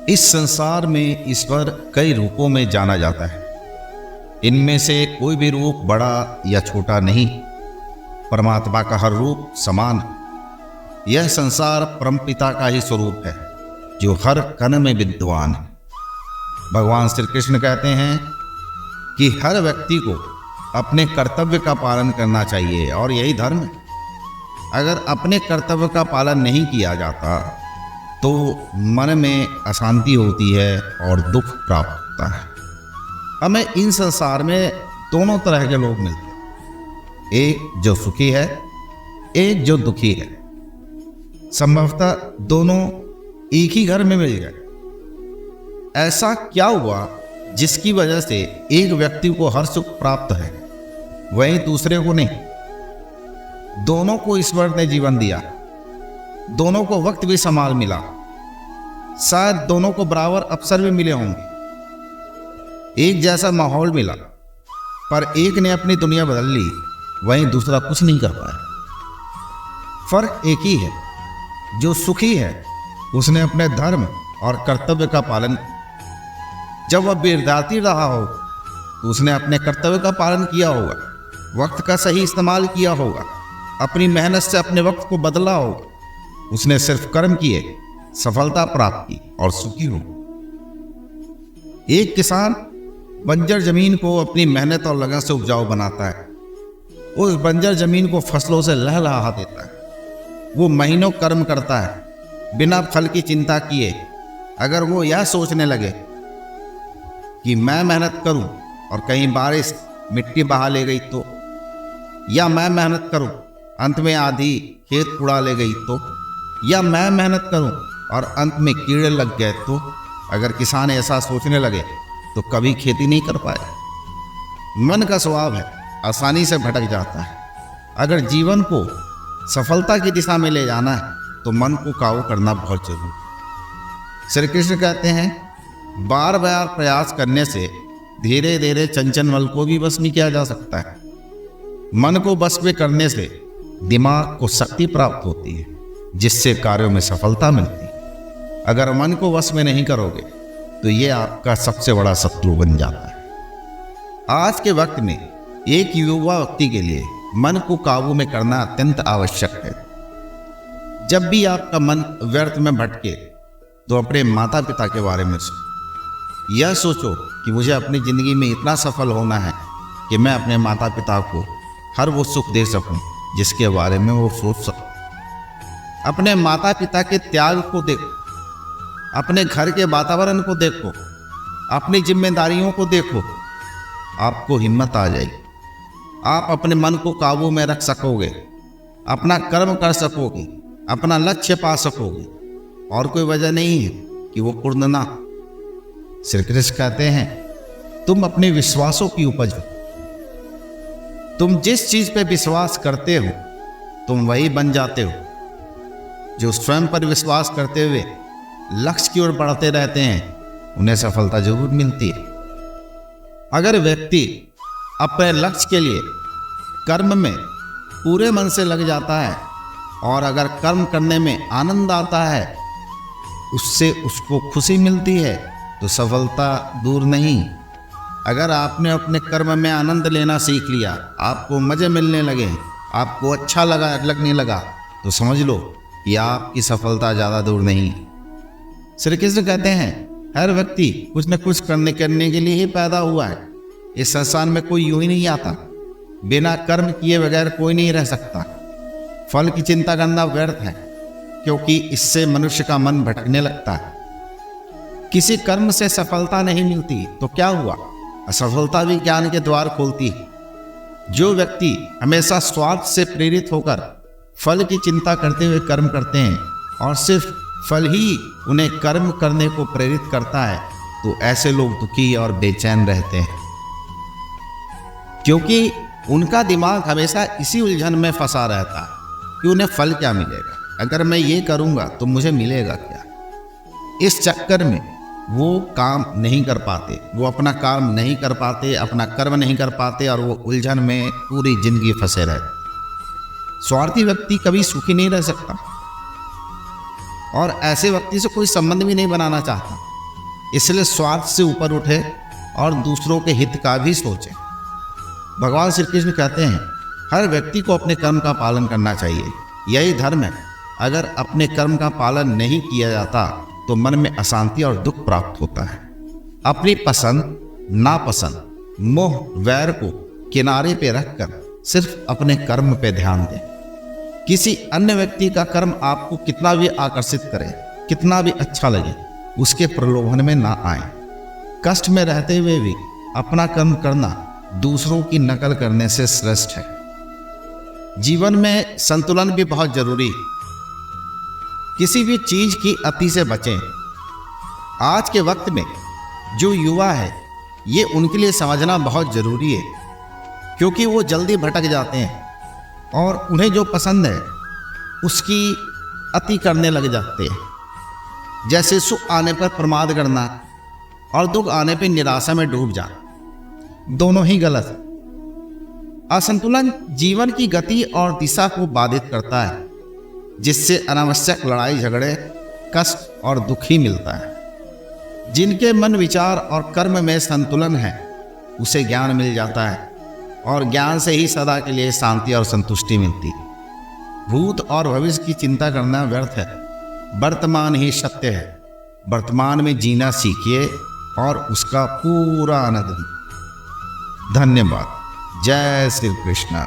इस संसार में ईश्वर कई रूपों में जाना जाता है। इनमें से कोई भी रूप बड़ा या छोटा नहीं। परमात्मा का हर रूप समान है। यह संसार परमपिता का ही स्वरूप है जो हर कण में विद्यमान है। भगवान श्री कृष्ण कहते हैं कि हर व्यक्ति को अपने कर्तव्य का पालन करना चाहिए और यही धर्म है। अगर अपने कर्तव्य का पालन नहीं किया जाता तो मन में अशांति होती है और दुख प्राप्त होता है। हमें इन संसार में दोनों तरह के लोग मिलते हैं, एक जो सुखी है, एक जो दुखी है। संभवतः दोनों एक ही घर में मिल गए। ऐसा क्या हुआ जिसकी वजह से एक व्यक्ति को हर सुख प्राप्त है वहीं दूसरे को नहीं? दोनों को ईश्वर ने जीवन दिया, दोनों को वक्त भी संभाल मिला, शायद दोनों को बराबर अवसर भी मिले होंगे, एक जैसा माहौल मिला, पर एक ने अपनी दुनिया बदल ली वहीं दूसरा कुछ नहीं कर पाया। फर्क एक ही है, जो सुखी है उसने अपने धर्म और कर्तव्य का पालन, जब वह विद्यार्थी रहा हो तो उसने अपने कर्तव्य का पालन किया होगा, वक्त का सही इस्तेमाल किया होगा, अपनी मेहनत से अपने वक्त को बदला होगा। उसने सिर्फ कर्म किए, सफलता प्राप्त की और सुखी हो। एक किसान बंजर जमीन को अपनी मेहनत और लगन से उपजाऊ बनाता है। उस बंजर जमीन को फसलों से लहलहा देता है। वो महीनों कर्म करता है बिना फल की चिंता किए। अगर वो यह सोचने लगे कि मैं मेहनत करूं और कहीं बारिश मिट्टी बहा ले गई तो, या मैं मेहनत करूं अंत में आधी खेत उड़ा ले गई तो, या मैं मेहनत करूं और अंत में कीड़े लग गए तो, अगर किसान ऐसा सोचने लगे तो कभी खेती नहीं कर पाए। मन का स्वभाव है, आसानी से भटक जाता है। अगर जीवन को सफलता की दिशा में ले जाना है तो मन को काबू करना बहुत जरूरी है। श्री कृष्ण कहते हैं बार बार प्रयास करने से धीरे धीरे चंचल मन को भी वश में किया जा सकता है। मन को वश में करने से दिमाग को शक्ति प्राप्त होती है जिससे कार्यों में सफलता मिलती है। अगर मन को वश में नहीं करोगे तो ये आपका सबसे बड़ा शत्रु बन जाता है। आज के वक्त में एक युवा व्यक्ति के लिए मन को काबू में करना अत्यंत आवश्यक है। जब भी आपका मन व्यर्थ में भटके तो अपने माता पिता के बारे में सोचो। यह सोचो कि मुझे अपनी जिंदगी में इतना सफल होना है कि मैं अपने माता पिता को हर वो सुख दे सकूं जिसके बारे में वो सोच सके। अपने माता पिता के त्याग को देखो, अपने घर के वातावरण को देखो, अपनी जिम्मेदारियों को देखो, आपको हिम्मत आ जाएगी। आप अपने मन को काबू में रख सकोगे, अपना कर्म कर सकोगे, अपना लक्ष्य पा सकोगे और कोई वजह नहीं है कि वो पूर्ण ना। श्री कृष्ण कहते हैं तुम अपने विश्वासों की उपज हो। तुम जिस चीज पे विश्वास करते हो तुम वही बन जाते हो। जो स्वयं पर विश्वास करते हुए लक्ष्य की ओर बढ़ते रहते हैं उन्हें सफलता जरूर मिलती है। अगर व्यक्ति अपने लक्ष्य के लिए कर्म में पूरे मन से लग जाता है और अगर कर्म करने में आनंद आता है, उससे उसको खुशी मिलती है, तो सफलता दूर नहीं। अगर आपने अपने कर्म में आनंद लेना सीख लिया, आपको मजे मिलने लगे, आपको अच्छा लगने लगा, तो समझ लो कि आपकी सफलता ज़्यादा दूर नहीं। श्री कृष्ण कहते हैं हर व्यक्ति कुछ न कुछ करने के लिए ही पैदा हुआ है। इस संसार में कोई यूं ही नहीं आता। बिना कर्म किए बगैर कोई नहीं रह सकता। फल की चिंता करना व्यर्थ है क्योंकि इससे मनुष्य का मन भटकने लगता है। किसी कर्म से सफलता नहीं मिलती तो क्या हुआ? असफलता भी ज्ञान के द्वार खोलती है। जो व्यक्ति हमेशा स्वार्थ से प्रेरित होकर फल की चिंता करते हुए कर्म करते हैं और सिर्फ फल ही उन्हें कर्म करने को प्रेरित करता है, तो ऐसे लोग दुखी और बेचैन रहते हैं क्योंकि उनका दिमाग हमेशा इसी उलझन में फंसा रहता है कि उन्हें फल क्या मिलेगा, अगर मैं ये करूँगा तो मुझे मिलेगा क्या। इस चक्कर में वो काम नहीं कर पाते, वो अपना काम नहीं कर पाते, अपना कर्म नहीं कर पाते और वो उलझन में पूरी जिंदगी फंसे रहते। स्वार्थी व्यक्ति कभी सुखी नहीं रह सकता और ऐसे व्यक्ति से कोई संबंध भी नहीं बनाना चाहता। इसलिए स्वार्थ से ऊपर उठे और दूसरों के हित का भी सोचें। भगवान श्री कृष्ण कहते हैं हर व्यक्ति को अपने कर्म का पालन करना चाहिए, यही धर्म है। अगर अपने कर्म का पालन नहीं किया जाता तो मन में अशांति और दुख प्राप्त होता है। अपनी पसंद नापसंद मोह वैर को किनारे पे रखकर सिर्फ अपने कर्म पे ध्यान दें। किसी अन्य व्यक्ति का कर्म आपको कितना भी आकर्षित करे, कितना भी अच्छा लगे, उसके प्रलोभन में ना आए। कष्ट में रहते हुए भी अपना कर्म करना दूसरों की नकल करने से श्रेष्ठ है। जीवन में संतुलन भी बहुत जरूरी है। किसी भी चीज की अति से बचें। आज के वक्त में जो युवा है ये उनके लिए समझना बहुत जरूरी है, क्योंकि वो जल्दी भटक जाते हैं और उन्हें जो पसंद है उसकी अति करने लग जाते हैं। जैसे सुख आने पर प्रमाद करना और दुख आने पर निराशा में डूब जाना, दोनों ही गलत है। असंतुलन जीवन की गति और दिशा को बाधित करता है, जिससे अनावश्यक लड़ाई झगड़े, कष्ट और दुख ही मिलता है। जिनके मन विचार और कर्म में संतुलन है उसे ज्ञान मिल जाता है और ज्ञान से ही सदा के लिए शांति और संतुष्टि मिलती है। भूत और भविष्य की चिंता करना व्यर्थ है, वर्तमान ही सत्य है। वर्तमान में जीना सीखिए और उसका पूरा आनंद लीजिए। धन्यवाद। जय श्री कृष्ण।